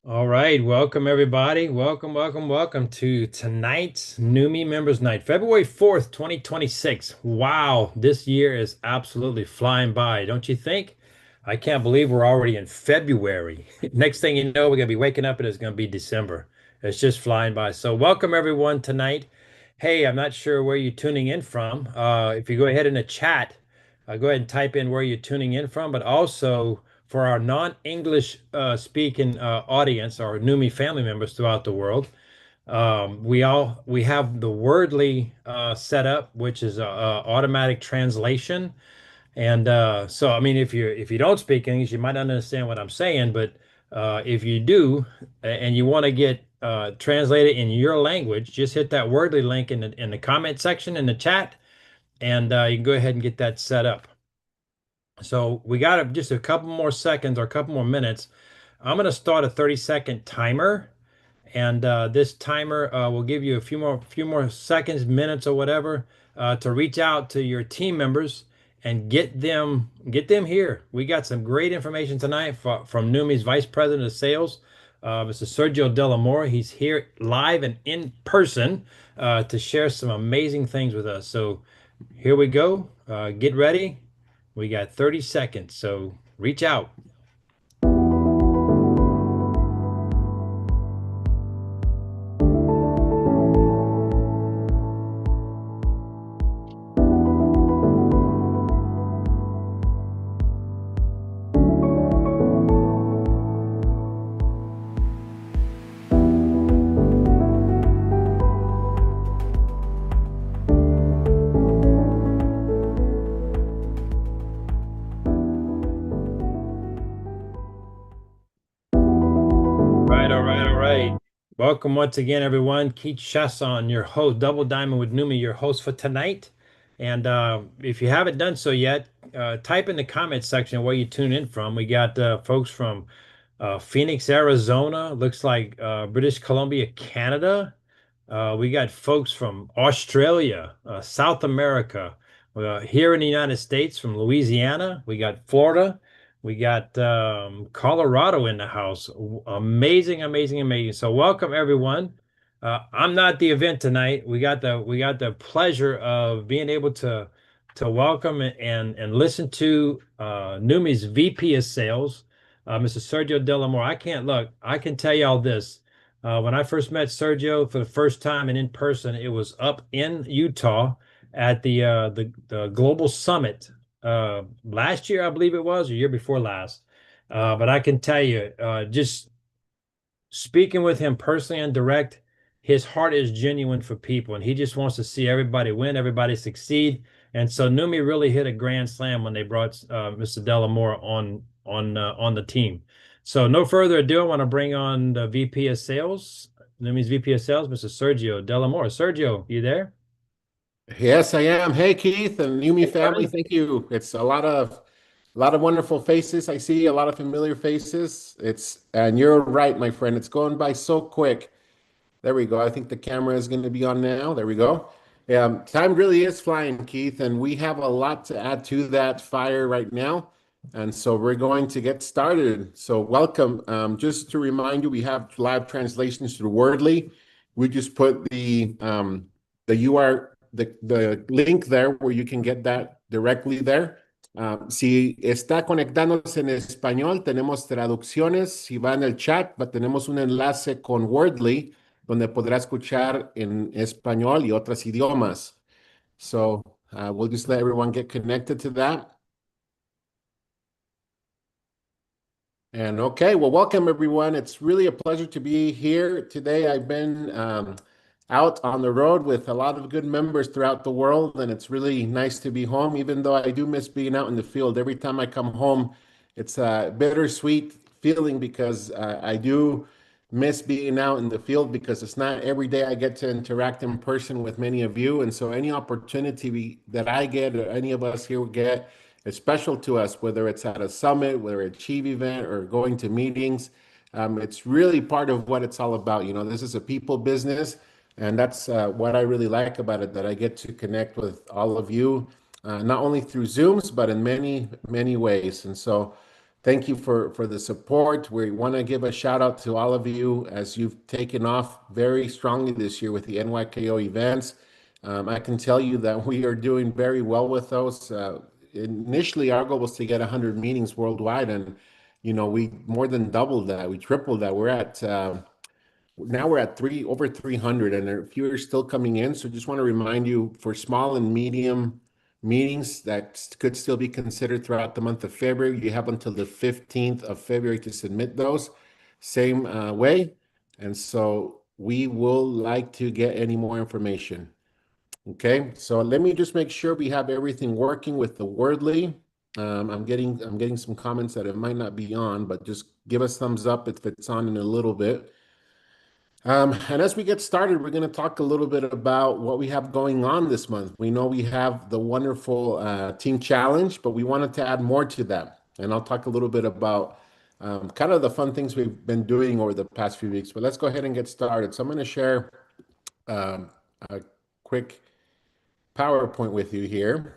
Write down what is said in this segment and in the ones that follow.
All right, welcome everybody. Welcome to tonight's Neumi Members Night, February 4th, 2026. Wow, this year is absolutely flying by, don't you think? I can't believe we're already in February. Next thing you know, we're gonna be waking up and it's gonna be December. It's just flying by. So welcome everyone tonight. Hey, I'm not sure where you're tuning in from. If you go ahead in the chat, go ahead and type in where you're tuning in from, but also for our non-English speaking audience, our Numi family members throughout the world. We have the Wordly set up, which is a automatic translation. And so, I mean, if you don't speak English, you might not understand what I'm saying. But if you do, and you want to get translated in your language, just hit that Wordly link in the comment section in the chat, and you can go ahead and get that set up. So we got just a couple more seconds or a couple more minutes. I'm going to start a 30-second timer, and this timer will give you a few more seconds, minutes, or whatever to reach out to your team members and get them here. We got some great information tonight from Numi's Vice President of Sales, Mr. Sergio Delamore. He's here live and in person to share some amazing things with us. So here we go. Get ready. We got 30 seconds, so reach out. All right. Welcome once again, everyone. Keith Chasson, your host, Double Diamond with Numi, your host for tonight. And if you haven't done so yet, type in the comment section where you tune in from. We got folks from Phoenix, Arizona, looks like British Columbia, Canada. We got folks from Australia, South America, here in the United States, from Louisiana. We got Florida. We got Colorado in the house. Amazing, amazing, amazing. So welcome everyone. I'm not the event tonight. We got the pleasure of being able to welcome and listen to Numi's VP of Sales, Mr. Sergio Delamore. I can tell you all this. When I first met Sergio for the first time and in person, it was up in Utah at the Global Summit last year, I believe it was, or year before last. But I can tell you, just speaking with him personally and direct, his heart is genuine for people, and he just wants to see everybody win, everybody succeed. And so Numi really hit a grand slam when they brought Mr. Delamore on the team. So no further ado, I want to bring on the VP of Sales, Numi's VP of Sales, Mr. Sergio Delamore. Sergio, you there? Yes, I am. Hey, Keith and Yumi Hey, family, brother. thank you. It's a lot of wonderful faces. I see a lot of familiar faces. And you're right, my friend. It's going by so quick. There we go. I think the camera is going to be on now. There we go. Time really is flying, Keith, and we have a lot to add to that fire right now. And so we're going to get started. So welcome. Just to remind you, we have live translations through Wordly. We just put the UR the link there where you can get that directly there. Si está conectándose en español, tenemos traducciones. Si va en el chat, tenemos un enlace con Wordly donde podrá escuchar en español y otros idiomas. So we'll just let everyone get connected to that. And okay, well, welcome everyone. It's really a pleasure to be here today. I've been out on the road with a lot of good members throughout the world, and it's really nice to be home, even though I do miss being out in the field. Every time I come home, it's a bittersweet feeling because I do miss being out in the field because it's not every day I get to interact in person with many of you. And so any opportunity that I get or any of us here get, it's special to us, whether it's at a summit, whether it's a Chief event or going to meetings. It's really part of what it's all about. You know, this is a people business, and that's what I really like about it, that I get to connect with all of you, not only through Zooms, but in many, many ways. And so Thank you for the support. We want to give a shout out to all of you as you've taken off very strongly this year with the NYKO events. I can tell you that we are doing very well with those. Initially, our goal was to get 100 meetings worldwide, and we more than doubled that. We tripled that. Now we're at over 300, and there are fewer still coming in. So just want to remind you for small and medium meetings that could still be considered throughout the month of February. You have until the 15th of February to submit those same way. And so we will like to get any more information. Okay, so let me just make sure we have everything working with the Wordly. I'm getting some comments that it might not be on, but just give us thumbs up if it's on in a little bit. And as we get started, we're going to talk a little bit about what we have going on this month. We know we have the wonderful team challenge, but we wanted to add more to that. And I'll talk a little bit about kind of the fun things we've been doing over the past few weeks. But let's go ahead and get started. So I'm going to share um, a quick PowerPoint with you here.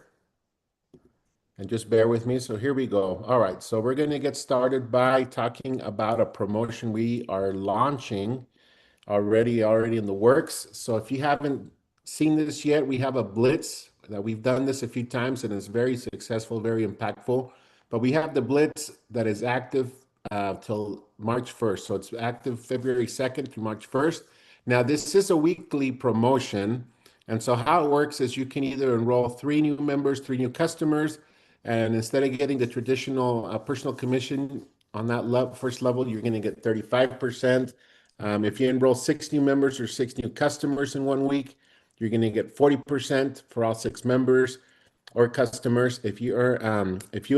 And just bear with me. So here we go. All right. So we're going to get started by talking about a promotion we are launching already in the works. So if you haven't seen this yet, we have a blitz that we've done this a few times and it's very successful, very impactful. But we have the blitz that is active till March 1st. So it's active February 2nd through March 1st. Now, this is a weekly promotion. And so how it works is you can either enroll 3 new members, 3 new customers, and instead of getting the traditional personal commission on that first level, you're going to get 35%. If you enroll 6 new members or 6 new customers in 1 week, you're going to get 40% for all 6 members or customers. If you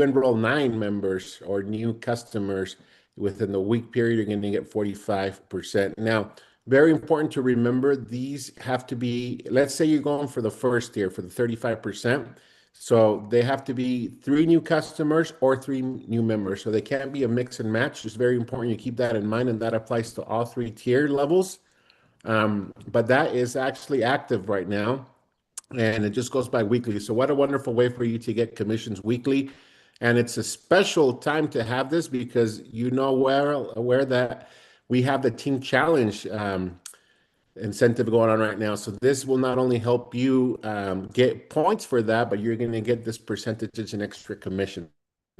enroll 9 members or new customers within the week period, you're going to get 45%. Now, very important to remember, these have to be, let's say you're going for the first year for the 35%. So they have to be 3 new customers or 3 new members. So they can't be a mix and match. It's very important you keep that in mind, and that applies to all 3 tier levels. But that is actually active right now, and it just goes by weekly. So what a wonderful way for you to get commissions weekly. And it's a special time to have this because aware that we have the team challenge incentive going on right now. So this will not only help you get points for that, but you're going to get this percentage and extra commissions.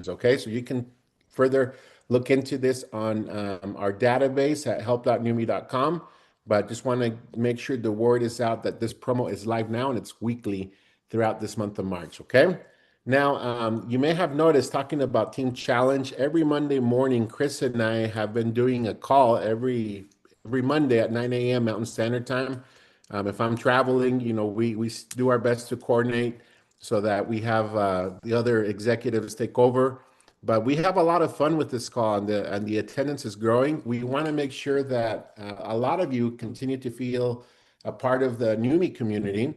Okay, so you can further look into this on our database at help.neumi.com. But just want to make sure the word is out that this promo is live now and it's weekly throughout this month of March. Okay. Now, you may have noticed talking about Team Challenge, every Monday morning, Chris and I have been doing a call every Monday at 9 a.m. Mountain Standard Time. If I'm traveling, we do our best to coordinate so that we have the other executives take over. But we have a lot of fun with this call, and the attendance is growing. We want to make sure that a lot of you continue to feel a part of the Neumi community,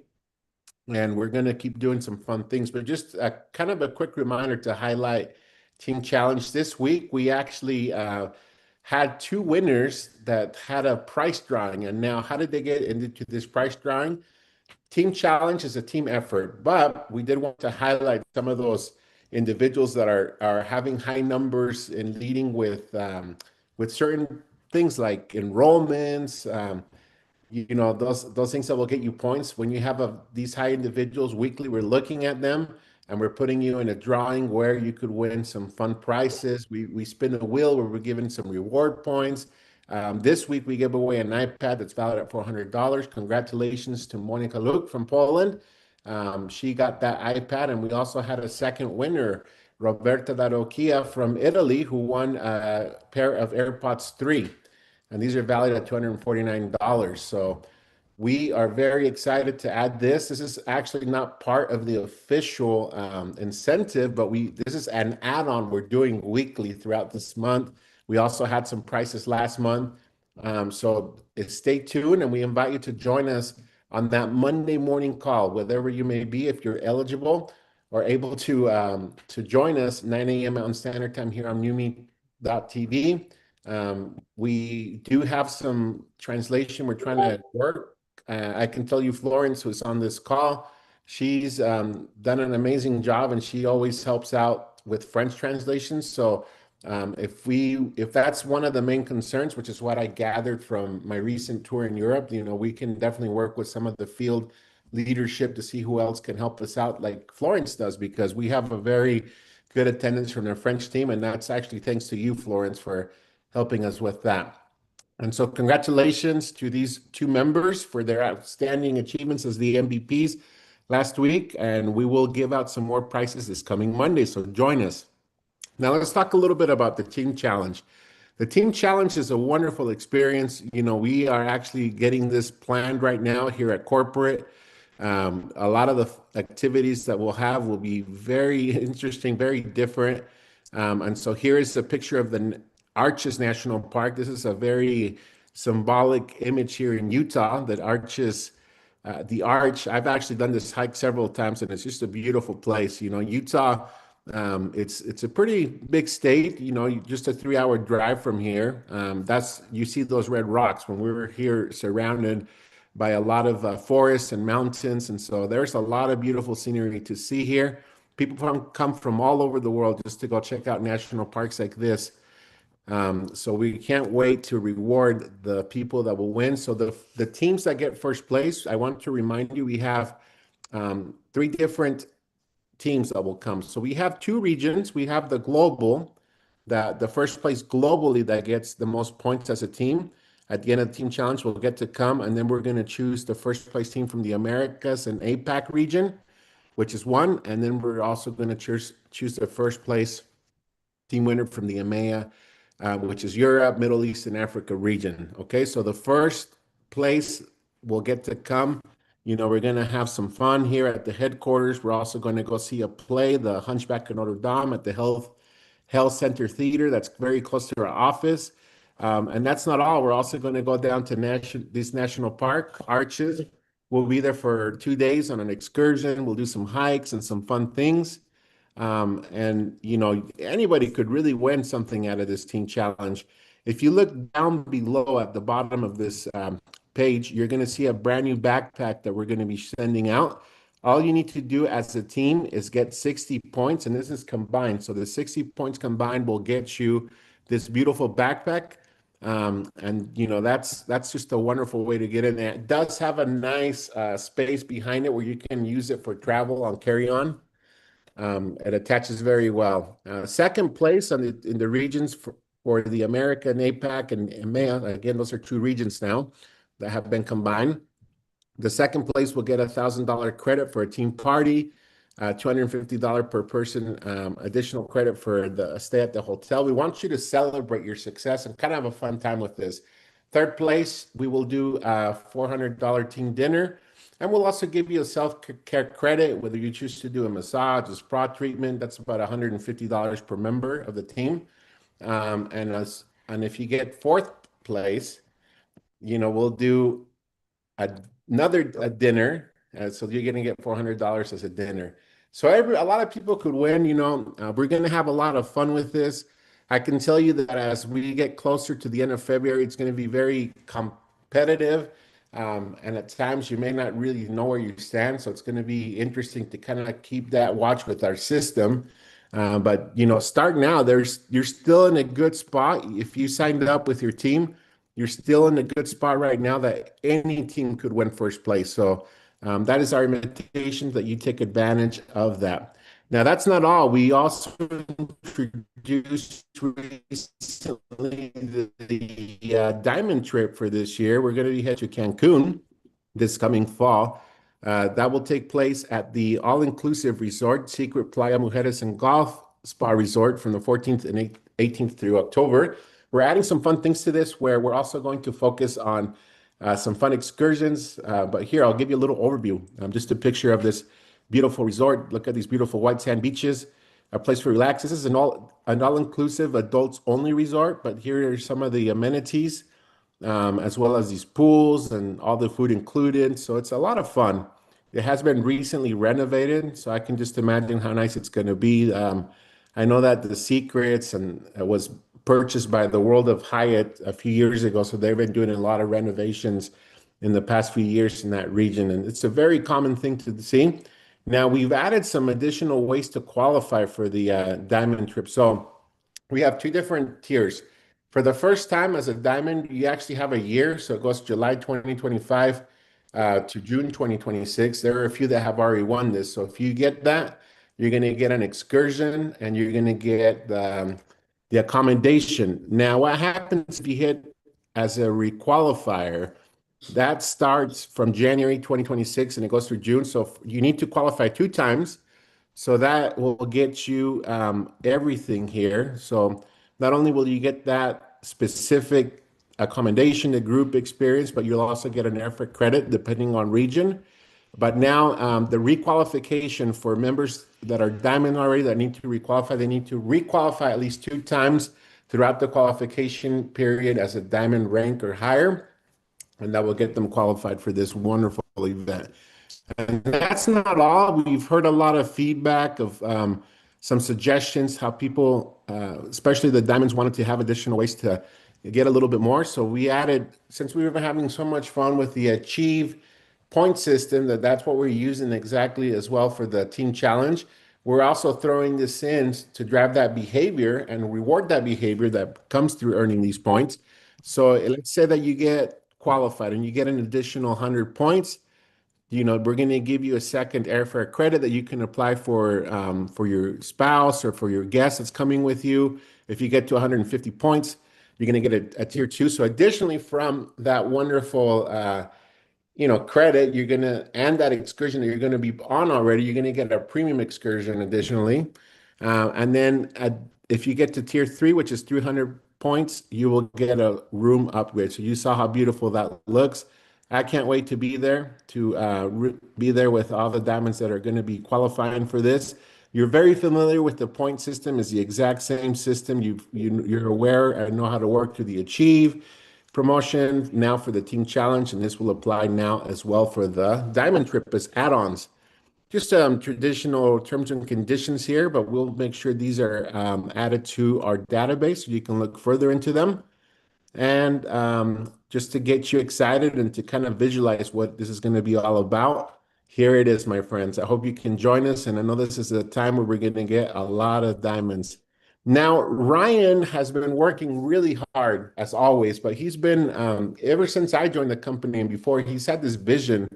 and we're going to keep doing some fun things. But just kind of a quick reminder to highlight Team Challenge. This week, we actually had 2 winners that had a price drawing. And now, how did they get into this price drawing? Team Challenge is a team effort, but we did want to highlight some of those individuals that are having high numbers and leading with certain things like enrollments, those things that will get you points. When you have these high individuals weekly, we're looking at them and we're putting you in a drawing where you could win some fun prizes. We spin a wheel where we're giving some reward points. This week we give away an iPad that's valued at $400. Congratulations to Monica Luke from Poland. She got that iPad, and we also had a second winner, Roberta Darocchia from Italy, who won a pair of AirPods 3, and these are valued at $249. So we are very excited to add this. This is actually not part of the official incentive, but this is an add-on we're doing weekly throughout this month. We also had some prices last month. So stay tuned, and we invite you to join us on that Monday morning call, wherever you may be, if you're eligible or able to join us 9 a.m. Mountain Standard Time here on Neumi.tv. We do have some translation we're trying to work. I can tell you Florence, who's on this call, she's done an amazing job, and she always helps out with French translations. So If that's one of the main concerns, which is what I gathered from my recent tour in Europe, we can definitely work with some of the field leadership to see who else can help us out, like Florence does, because we have a very good attendance from their French team, and that's actually thanks to you, Florence, for helping us with that. And so, congratulations to these two members for their outstanding achievements as the MVPs last week. And we will give out some more prizes this coming Monday. So, join us. Now, let's talk a little bit about the Team Challenge. The Team Challenge is a wonderful experience. We are actually getting this planned right now here at corporate. A lot of the activities that we'll have will be very interesting, very different. And so here is a picture of the Arches National Park. This is a very symbolic image here in Utah that arches the arch. I've actually done this hike several times, and it's just a beautiful place. Utah, it's a pretty big state. Just a 3-hour drive from here. That's you see those red rocks when we were here, surrounded by a lot of forests and mountains, and so there's a lot of beautiful scenery to see here. People come from all over the world just to go check out national parks like this. So we can't wait to reward the people that will win. So the teams that get first place, I want to remind you, we have three different teams that will come. So we have two regions. We have the global, that the first place globally that gets the most points as a team. At the end of the team challenge, we'll get to come, and then we're going to choose the first place team from the Americas and APAC region, which is one. And then we're also going to choose the first place team winner from the EMEA, which is Europe, Middle East, and Africa region. Okay, so the first place will get to come. We're going to have some fun here at the headquarters. We're also going to go see a play, The Hunchback of Notre Dame, at the Health Center Theater. That's very close to our office. And that's not all. We're also going to go down to this national park, Arches. We'll be there for 2 days on an excursion. We'll do some hikes and some fun things. And anybody could really win something out of this team challenge. If you look down below at the bottom of this page, you're going to see a brand new backpack that we're going to be sending out. All you need to do as a team is get 60 points, and this is combined. So the 60 points combined will get you this beautiful backpack. And that's just a wonderful way to get in there. It does have a nice space behind it where you can use it for travel on carry-on. It attaches very well. Second place in the regions for the American, APAC, and EMEA. Again, those are two regions now that have been combined. The second place will get $1,000 credit for a team party, $250 per person additional credit for the stay at the hotel. We want you to celebrate your success and kind of have a fun time with this. Third place, we will do a $400 team dinner. And we'll also give you a self-care credit, whether you choose to do a massage, a spa treatment. That's about $150 per member of the team. And if you get fourth place, we'll do another dinner. So you're going to get $400 as a dinner. So a lot of people could win. We're going to have a lot of fun with this. I can tell you that as we get closer to the end of February, it's going to be very competitive. And at times you may not really know where you stand. So it's going to be interesting to kind of keep that watch with our system. But start now. You're still in a good spot. If you signed up with your team, you're still in a good spot right now that any team could win first place. So that is our invitation that you take advantage of that. Now, that's not all. We also introduced recently the diamond trip for this year. We're going to be heading to Cancun this coming fall. That will take place at the all-inclusive resort, Secret Playa Mujeres and Golf Spa Resort, from the 14th and 18th through October. We're adding some fun things to this where we're also going to focus on some fun excursions. But here, I'll give you a little overview. Just a picture of this beautiful resort. Look at these beautiful white sand beaches, a place to relax. This is an all-inclusive adults only resort, but here are some of the amenities, as well as these pools and all the food included. So it's a lot of fun. It has been recently renovated, so I can just imagine how nice it's going to be. I know that the Secrets and it was purchased by the World of Hyatt a few years ago, so they've been doing a lot of renovations in the past few years in that region, and it's a very common thing to see. Now, we've added some additional ways to qualify for the diamond trip. So We have two different tiers. For the first time as a diamond, you actually have a year. So it goes July 2025 to June 2026. There are a few that have already won this. So if you get that, you're going to get an excursion and you're going to get the accommodation. Now, what happens if you hit as a requalifier? That starts from January 2026 and it goes through June. So you need to qualify two times. So that will get you everything here. So not only will you get that specific accommodation, the group experience, but you'll also get an airfare credit depending on region. But now the requalification for members that are diamond already that need to requalify, they need to requalify at least two times throughout the qualification period as a diamond rank or higher, and that will get them qualified for this wonderful event. And that's not all. We've heard a lot of feedback of some suggestions how people, especially the diamonds, wanted to have additional ways to get a little bit more. So we added, since we were having so much fun with the Achieve point system, that's what we're using exactly as well for the team challenge. We're also throwing this in to drive that behavior and reward that behavior that comes through earning these points. So let's say that you get qualified and you get an additional 100 points. We're going to give you a second airfare credit that you can apply for your spouse or for your guest that's coming with you. If you get to 150 points, you're going to get a tier two. So additionally, from that wonderful credit, you're going to, and that excursion that you're going to be on already, you're going to get a premium excursion additionally. And then if you get to tier three, which is 300 points, you will get a room upgrade. So you saw how beautiful that looks. I can't wait to be there, to be there with all the diamonds that are going to be qualifying for this. You're very familiar with the point system. It's the exact same system. You're aware and know how to work through the Achieve promotion now for the Team Challenge, and this will apply now as well for the Diamond Trip as add-ons. Just traditional terms and conditions here, but we'll make sure these are added to our database so you can look further into them. And just to get you excited and to kind of visualize what this is going to be all about, here it is, my friends. I hope you can join us. And I know this is a time where we're going to get a lot of diamonds. Now, Ryan has been working really hard, as always, but he's been, ever since I joined the company and before, he's had this vision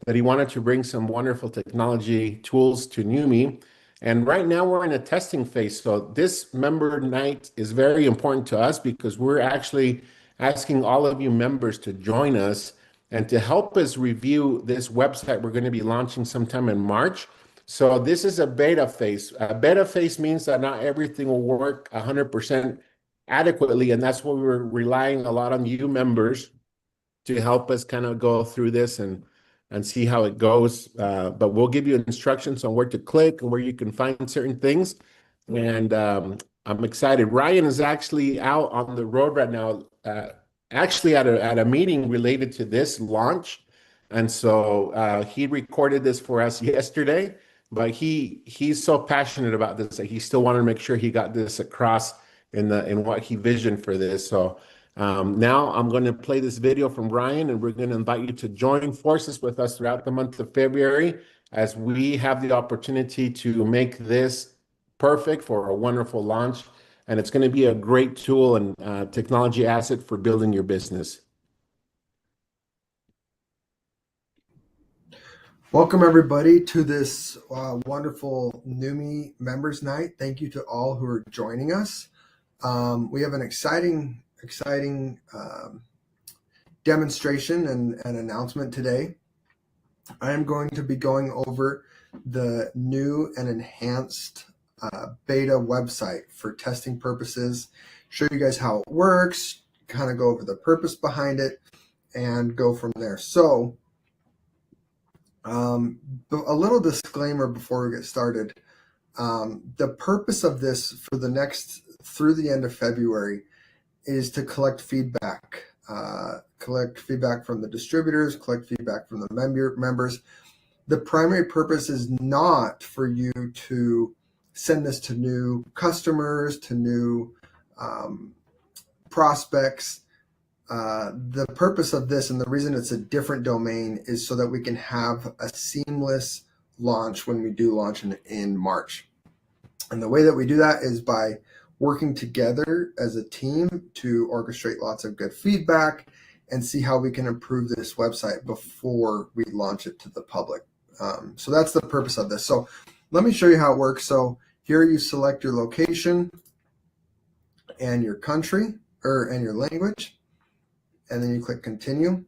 that he wanted to bring some wonderful technology tools to Neumi. And right now we're in a testing phase. So this member night is very important to us because we're actually asking all of you members to join us and to help us review this website we're going to be launching sometime in March. So this is a beta phase. A beta phase means that not everything will work 100% adequately. And that's what we're relying a lot on you members to help us kind of go through this and see how it goes. But we'll give you instructions on where to click and where you can find certain things. And I'm excited. Ryan is actually out on the road right now, actually at a meeting related to this launch. And so he recorded this for us yesterday, but he's so passionate about this that he still wanted to make sure he got this across in what he visioned for this. So now I'm going to play this video from Ryan, and we're going to invite you to join forces with us throughout the month of February as we have the opportunity to make this perfect for a wonderful launch. And it's going to be a great tool and technology asset for building your business. Welcome everybody to this wonderful Neumi Members Night. Thank you to all who are joining us. We have an exciting demonstration and announcement today. I am going to be going over the new and enhanced beta website for testing purposes, show you guys how it works, kind of go over the purpose behind it, and go from there. So a little disclaimer before we get started. The purpose of this for the next through the end of February is to collect feedback from the distributors, collect feedback from the members. The primary purpose is not for you to send this to new customers, to new prospects. The purpose of this and the reason it's a different domain is so that we can have a seamless launch when we do launch in March. And the way that we do that is by working together as a team to orchestrate lots of good feedback and see how we can improve this website before we launch it to the public. So that's the purpose of this. So let me show you how it works. So here you select your location and your country and your language, and then you click continue.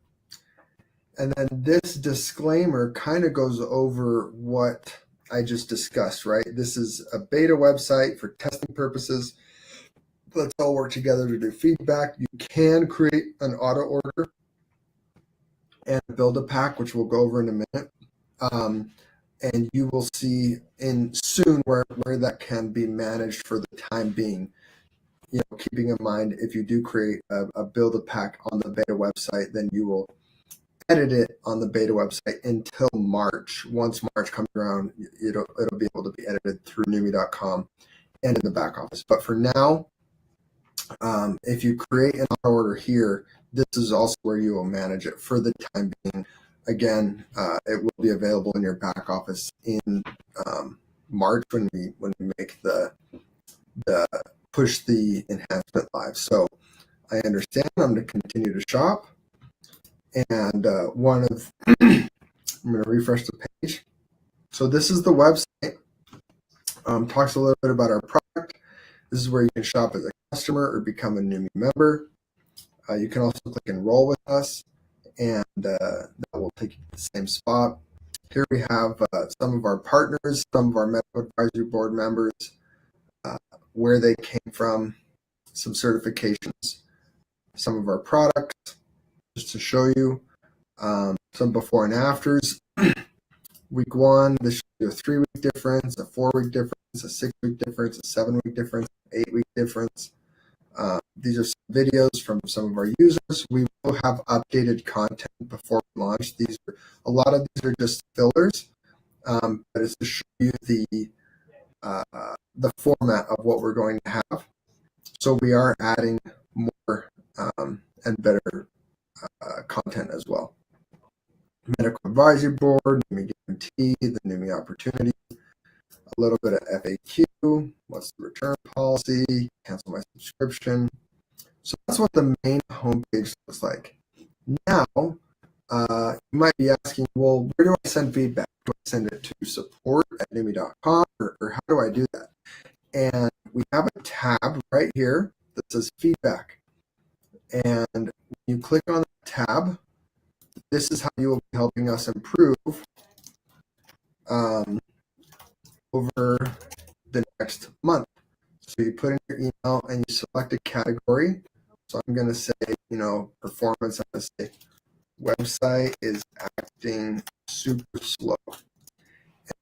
And then this disclaimer kind of goes over what I just discussed, right? This is a beta website for testing purposes. Let's all work together to do feedback. You can create an auto order and build a pack, which we'll go over in a minute. And you will see in soon where that can be managed for the time being. Keeping in mind, if you do create a build a pack on the beta website, then you will edit it on the beta website until March. Once March comes around, it'll be able to be edited through Neumi.com and in the back office. But for now, if you create an auto order here, this is also where you will manage it for the time being. Again, it will be available in your back office in March when we make the push the enhancement live. So I understand. I'm going to continue to shop, and I'm going to refresh the page. So this is the website. Talks a little bit about our product. This is where you can shop as a customer or become a Neumi member. You can also click enroll with us, and that will take you to the same spot. Here we have some of our partners, some of our medical advisory board members, where they came from, some certifications, some of our products, just to show you some before and afters. Week 1, this shows you a 3-week difference, a 4-week difference, a 6-week difference, a 7-week difference, 8-week difference. These are some videos from some of our users. We will have updated content before we launch. A lot of these are just fillers, but it's to show you the format of what we're going to have. So we are adding more and better content as well. Medical advisory board, Neumi guarantee, the Neumi opportunity, a little bit of FAQ, what's the return policy, cancel my subscription. So that's what the main homepage looks like. Now, you might be asking, well, where do I send feedback? Do I send it to support@neumi.com or how do I do that? And we have a tab right here that says feedback. And when you click on the tab, this is how you will be helping us improve over the next month. So you put in your email and you select a category. So I'm going to say, performance. I'm going to say website is acting super slow. And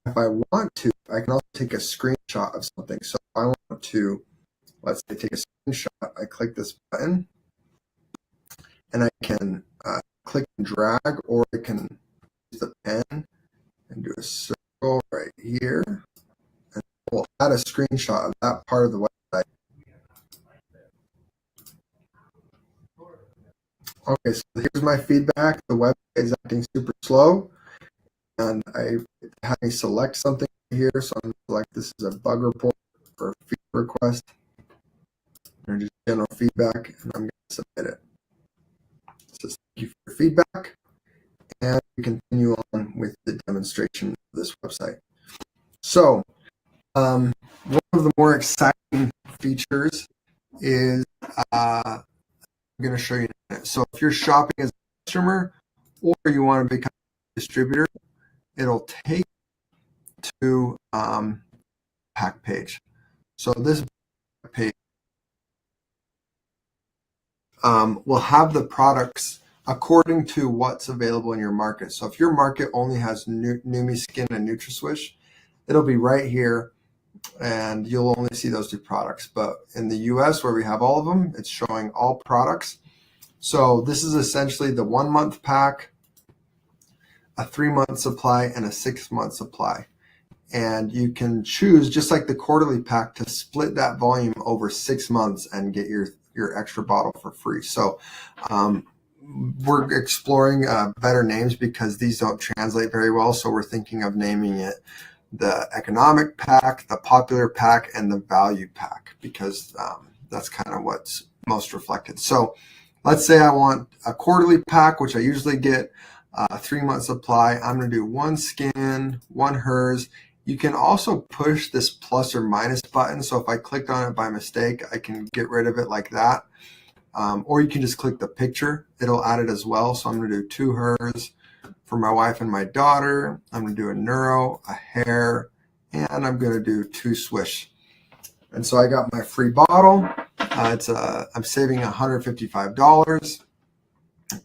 if I want to, I can also take a screenshot of something. So if I want to, let's say, take a screenshot, I click this button and I can click and drag, or I can use the pen and do a circle right here. And we'll add a screenshot of that part of the website. Okay, so here's my feedback. The website is acting super slow. And I had me select something here. So I'm going to select this as a bug report or a feed request. Or just general feedback, and I'm going to submit it. So thank you for your feedback. And we continue on with the demonstration of this website. So one of the more exciting features is I'm going to show you in a minute. So if you're shopping as a customer or you want to become a distributor, it'll take to pack page. So this page will have the products according to what's available in your market. So if your market only has Neumi Skin and NutraSwish, it'll be right here, and you'll only see those 2 products. But in the US, where we have all of them, it's showing all products. So this is essentially the 1-month pack, a 3-month supply, and a 6-month supply. And you can choose, just like the quarterly pack, to split that volume over 6 months and get your extra bottle for free. So we're exploring better names because these don't translate very well. So we're thinking of naming it the economic pack, the popular pack, and the value pack, because that's kind of what's most reflected. So let's say I want a quarterly pack, which I usually get 3-month supply. I'm going to do one skin, one hers. You can also push this plus or minus button. So if I clicked on it by mistake, I can get rid of it like that. Or you can just click the picture. It'll add it as well. So I'm going to do 2 hers for my wife and my daughter. I'm going to do a neuro, a hair, and I'm going to do 2 swish. And so I got my free bottle. I'm saving $155,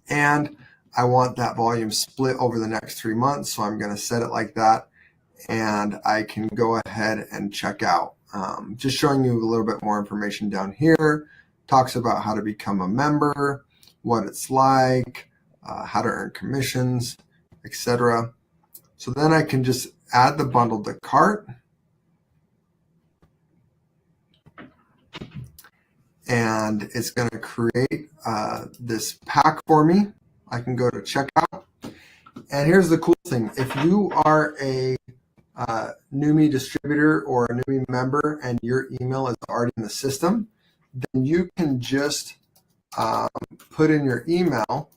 and I want that volume split over the next 3 months. So I'm going to set it like that, and I can go ahead and check out. Just showing you a little bit more information down here. Talks about how to become a member, what it's like, how to earn commissions, etc. So then I can just add the bundle to cart. And it's going to create this pack for me. I can go to checkout. And here's the cool thing. If you are a Neumi distributor or a Neumi member and your email is already in the system, then you can just put in your email,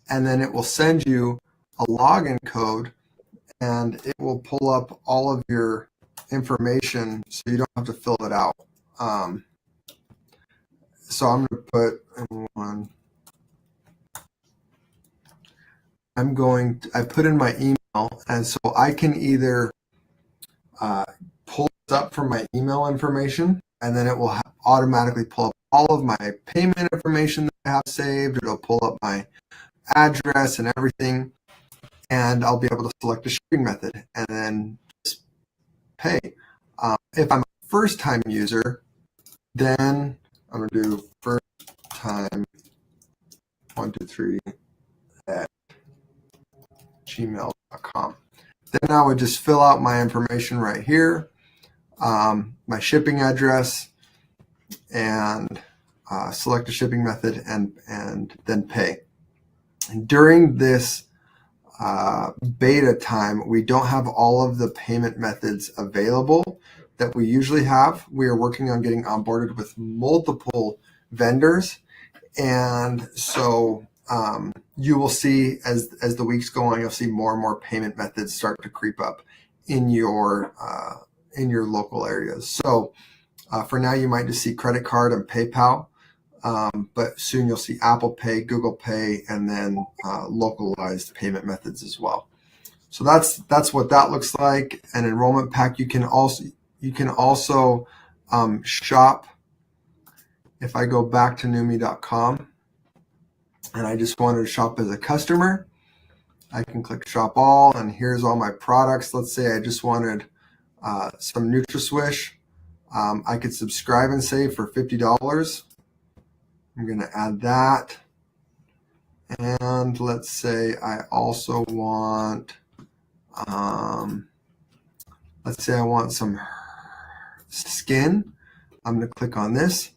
and then it will send you a login code, and it will pull up all of your information so you don't have to fill it out. So I'm going to put one. I put in my email, and so I can either pull this up from my email information, and then it will automatically pull up all of my payment information that I have saved. It'll pull up my address and everything, and I'll be able to select a shipping method and then just pay. If I'm a first-time user, then I'm going to do first time 123 at gmail.com. Then I would just fill out my information right here, my shipping address, and select a shipping method, and then pay. During this beta time, we don't have all of the payment methods available that we usually have. We are working on getting onboarded with multiple vendors, and so you will see as the weeks go on, you'll see more and more payment methods start to creep up in your local areas. So for now, you might just see credit card and PayPal, but soon you'll see Apple Pay, Google Pay, and then localized payment methods as well. So that's what that looks like. An enrollment pack. You can also shop. If I go back to Neumi.com and I just wanted to shop as a customer, I can click shop all, and here's all my products. Let's say I just wanted some NutraSwish. I could subscribe and save for $50. I'm going to add that. And let's say I also want, let's say I want some skin. I'm going to click on this.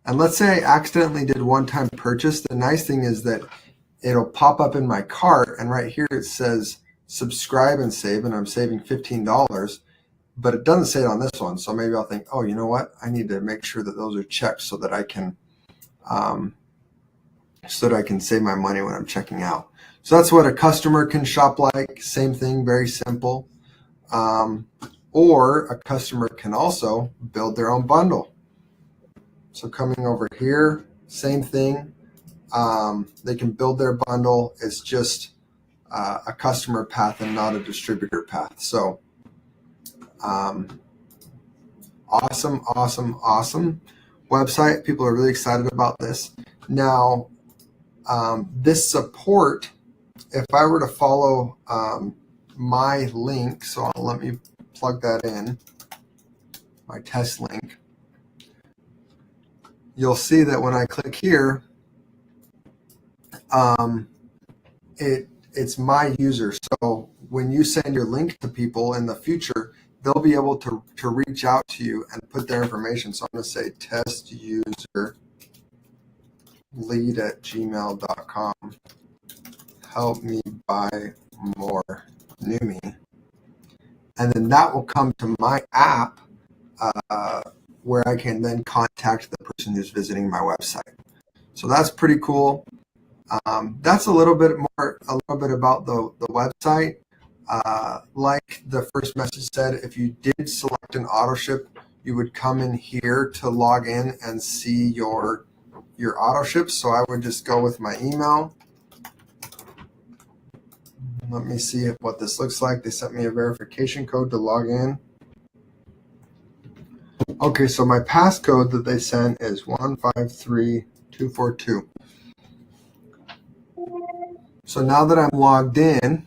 And let's say I accidentally did one-time purchase. The nice thing is that it'll pop up in my cart, and right here it says subscribe and save, and I'm saving $15. But it doesn't say it on this one, so maybe I'll think, oh, you know what? I need to make sure that those are checked so that I can save my money when I'm checking out. So that's what a customer can shop like. Same thing, very simple. Or a customer can also build their own bundle. So coming over here, same thing. They can build their bundle. It's just a customer path and not a distributor path. So awesome website. People are really excited about this. Now, this support, if I were to follow my link, so let me plug that in, my test link, you'll see that when I click here, it's my user. So when you send your link to people in the future, they'll be able to reach out to you and put their information. So I'm going to say test user lead@gmail.com. Help me buy more Neumi. and then that will come to my app, where I can then contact the person who's visiting my website. So that's pretty cool. That's a little bit about the website. Like the first message said, if you did select an auto ship, you would come in here to log in and see your auto ship. So I would just go with my email. Let me see what this looks like. They sent me a verification code to log in. Okay, so my passcode that they sent is 153242. So now that I'm logged in,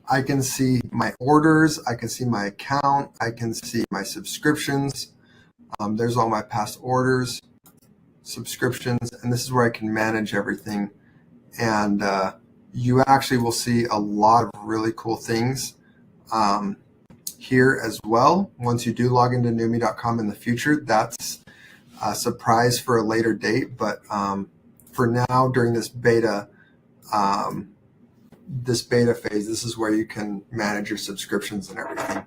I can see my orders, I can see my account, I can see my subscriptions. There's all my past orders, subscriptions, and this is where I can manage everything. And you actually will see a lot of really cool things here as well. Once you do log into Neumi.com in the future, that's a surprise for a later date. But for now, during this beta phase, this is where you can manage your subscriptions and everything.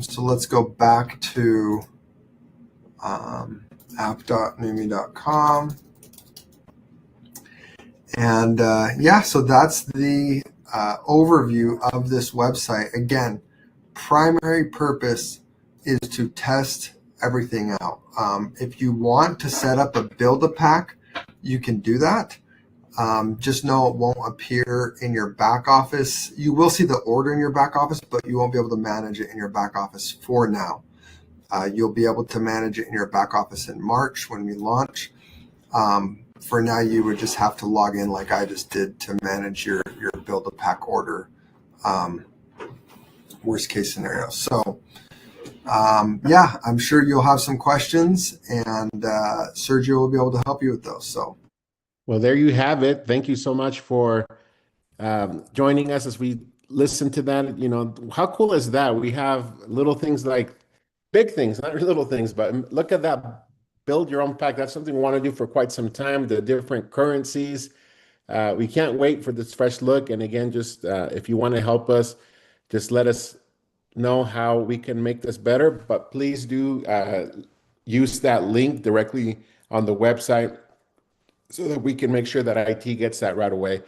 So let's go back to app.neumi.com. And so that's the overview of this website. Again, primary purpose is to test everything out. If you want to set up a build-a-pack, you can do that. Just know it won't appear in your back office. You will see the order in your back office, but you won't be able to manage it in your back office for now. You'll be able to manage it in your back office in March when we launch. For now, you would just have to log in like I just did to manage your build-a-pack order, worst case scenario. So I'm sure you'll have some questions, and Sergio will be able to help you with those. So. Well, there you have it. Thank you so much for joining us as we listen to that. You know, how cool is that? We have little things like big things, not little things, but look at that. Build your own pack. That's something we want to do for quite some time. The different currencies. We can't wait for this fresh look. And again, just if you want to help us, just let us know how we can make this better. But please do use that link directly on the website, so that we can make sure that IT gets that right away.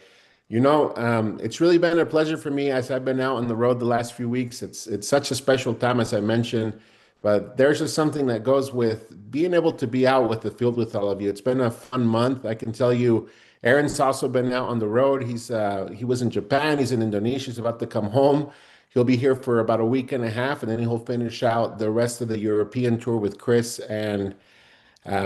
You know, it's really been a pleasure for me as I've been out on the road the last few weeks. It's such a special time, as I mentioned, but there's just something that goes with being able to be out with the field with all of you. It's been a fun month. I can tell you, Aaron's also been out on the road. He was in Japan. He's in Indonesia. He's about to come home. He'll be here for about a week and a half, and then he'll finish out the rest of the European tour with Chris, and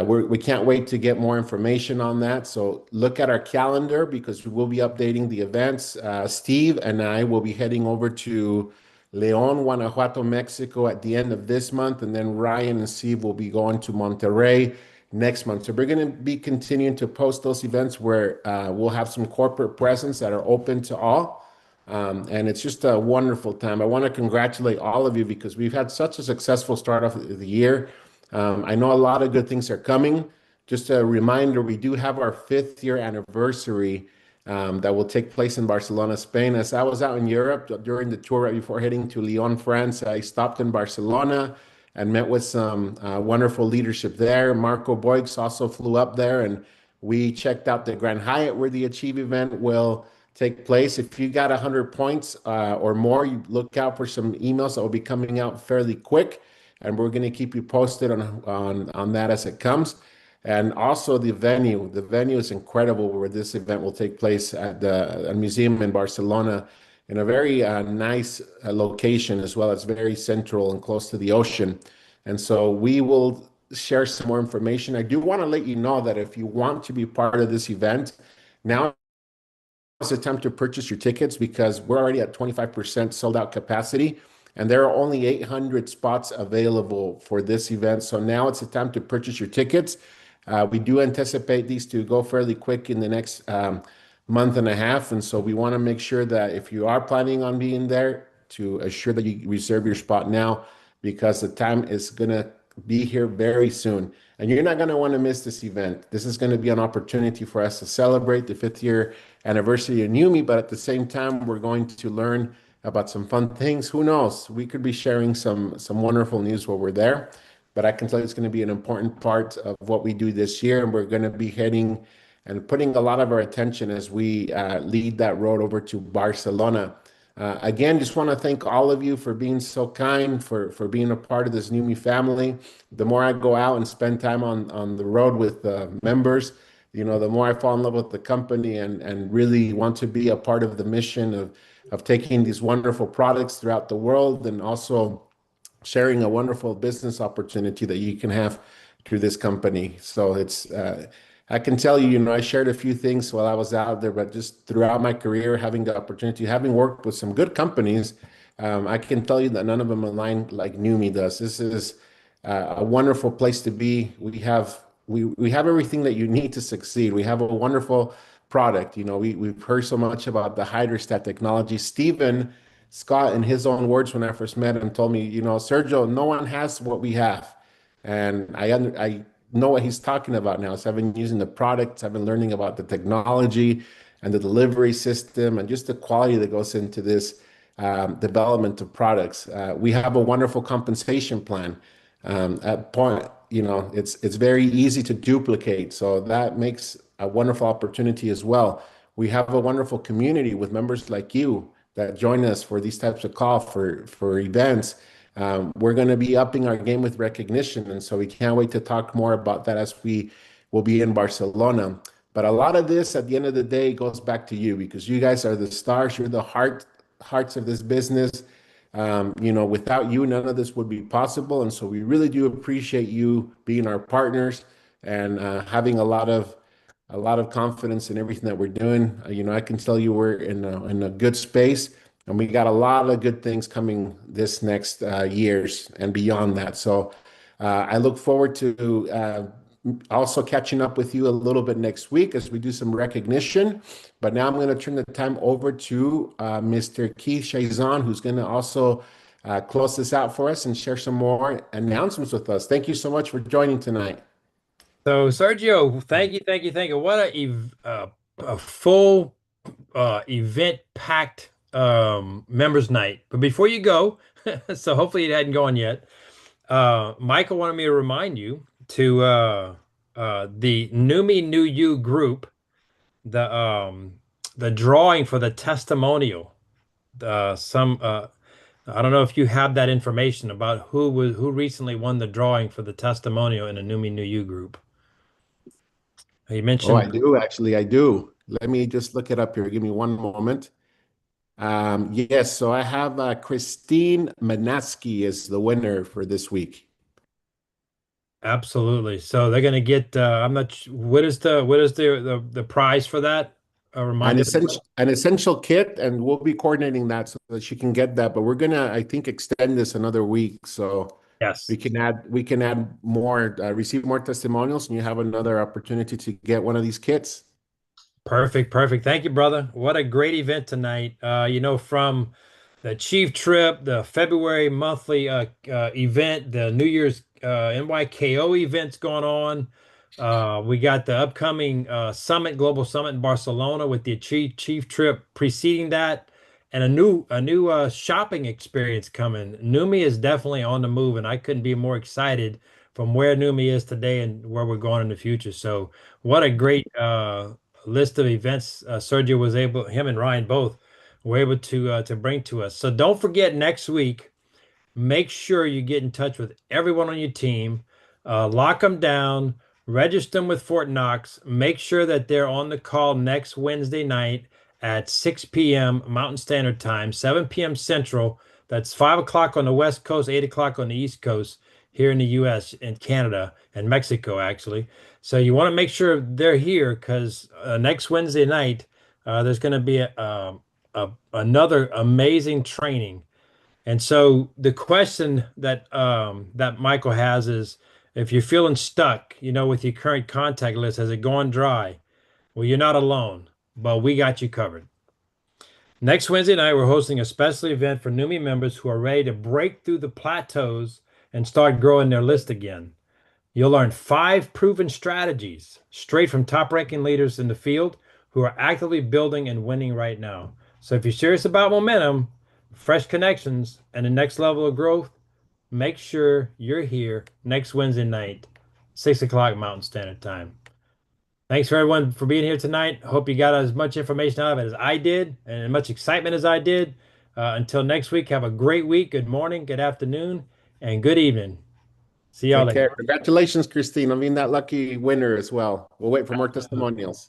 we can't wait to get more information on that. So look at our calendar, because we will be updating the events. Steve and I will be heading over to León, Guanajuato, Mexico at the end of this month. And then Ryan and Steve will be going to Monterrey next month. So we're going to be continuing to post those events where we'll have some corporate presence that are open to all. And it's just a wonderful time. I want to congratulate all of you because we've had such a successful start of the year. I know a lot of good things are coming. Just a reminder, we do have our 5th year anniversary that will take place in Barcelona, Spain. As I was out in Europe during the tour right before heading to Lyon, France, I stopped in Barcelona and met with some wonderful leadership there. Marco Boix also flew up there, and we checked out the Grand Hyatt where the Achieve event will take place. If you got 100 points or more, you look out for some emails that will be coming out fairly quick, and we're going to keep you posted on that as it comes. And also the venue. The venue is incredible where this event will take place at the museum in Barcelona, in a very nice location as well. It's very central and close to the ocean. And so we will share some more information. I do want to let you know that if you want to be part of this event, now is the time to purchase your tickets, because we're already at 25% sold out capacity, and there are only 800 spots available for this event. So now it's the time to purchase your tickets. We do anticipate these to go fairly quick in the next month and a half. And so we want to make sure that if you are planning on being there, to assure that you reserve your spot now, because the time is going to be here very soon. And you're not going to want to miss this event. This is going to be an opportunity for us to celebrate the 5th year anniversary of Neumi, but at the same time, we're going to learn about some fun things. Who knows? We could be sharing some wonderful news while we're there. But I can tell you it's going to be an important part of what we do this year, and we're going to be heading and putting a lot of our attention as we lead that road over to Barcelona. Again, just want to thank all of you for being so kind, for being a part of this Numi family. The more I go out and spend time on the road with members, the more I fall in love with the company and really want to be a part of the mission of taking these wonderful products throughout the world and also sharing a wonderful business opportunity that you can have through this company. So I can tell you, I shared a few things while I was out there, but just throughout my career, having the opportunity, having worked with some good companies, I can tell you that none of them align like Numi does. This is a wonderful place to be. We have everything that you need to succeed. We have a wonderful product. We've heard so much about the hydrostat technology. Stephen Scott, in his own words, when I first met him, told me, Sergio, no one has what we have. And I know what he's talking about now. So I've been using the products, I've been learning about the technology and the delivery system and just the quality that goes into this development of products. We have a wonderful compensation plan. At point, it's very easy to duplicate. So that makes a wonderful opportunity as well. We have a wonderful community with members like you that join us for these types of call for events. We're going to be upping our game with recognition, and so we can't wait to talk more about that as we will be in Barcelona. But a lot of this, at the end of the day, goes back to you because you guys are the stars. You're the hearts of this business. Without you, none of this would be possible, and so we really do appreciate you being our partners and having a lot of confidence in everything that we're doing. I can tell you we're in a good space, and we got a lot of good things coming this next years and beyond that. So I look forward to also catching up with you a little bit next week as we do some recognition. But now I'm going to turn the time over to Mr. Keith Chazon, who's going to also close this out for us and share some more announcements with us. Thank you so much for joining tonight. So, Sergio, thank you, thank you, thank you. What a full event packed members night. But before you go, so hopefully it hadn't gone yet. Michael wanted me to remind you to the Numi New You group, the drawing for the testimonial. Some I don't know if you have that information about who recently won the drawing for the testimonial in the Numi New You group. He Oh, I mentioned. do, actually, I do. Let me just look it up here. Give me one moment. Yes, so I have Christine Manaski is the winner for this week. Absolutely. So they're going to get. I'm not. What is the prize for that? An Remind everybody. essential kit, and we'll be coordinating that so that she can get that. But we're gonna, I think, extend this another week so we Yes. can add more, receive more testimonials, and you have another opportunity to get one of these kits. Perfect. Perfect. Thank you, brother. What a great event tonight. From the Chief Trip, the February monthly event, the New Year's NYKO events going on. We got the upcoming summit, global summit in Barcelona with the Chief Trip preceding that, and a new shopping experience coming. Numi is definitely on the move, and I couldn't be more excited from where Numi is today and where we're going in the future. So, what a great list of events Sergio was able, him and Ryan both were able to bring to us. So don't forget next week. Make sure you get in touch with everyone on your team, lock them down, register them with Fort Knox. Make sure that they're on the call next Wednesday night at 6 p.m. Mountain Standard Time, 7 p.m. Central. That's 5 o'clock on the West Coast, 8 o'clock on the East Coast here in the U.S. and Canada and Mexico, actually. So you want to make sure they're here because next Wednesday night, there's going to be another amazing training. And so the question that Michael has is, if you're feeling stuck, with your current contact list, has it gone dry? Well, you're not alone, but we got you covered. Next Wednesday night, we're hosting a special event for Numi members who are ready to break through the plateaus and start growing their list again. You'll learn 5 proven strategies straight from top-ranking leaders in the field who are actively building and winning right now. So if you're serious about momentum, fresh connections, and the next level of growth, make sure you're here next Wednesday night, 6 o'clock Mountain Standard Time. Thanks for everyone for being here tonight. Hope you got as much information out of it as I did and as much excitement as I did. Until next week, have a great week. Good morning, good afternoon, and good evening. See y'all Take care. later. Congratulations, Christine, on being that lucky winner as well. We'll wait for more testimonials.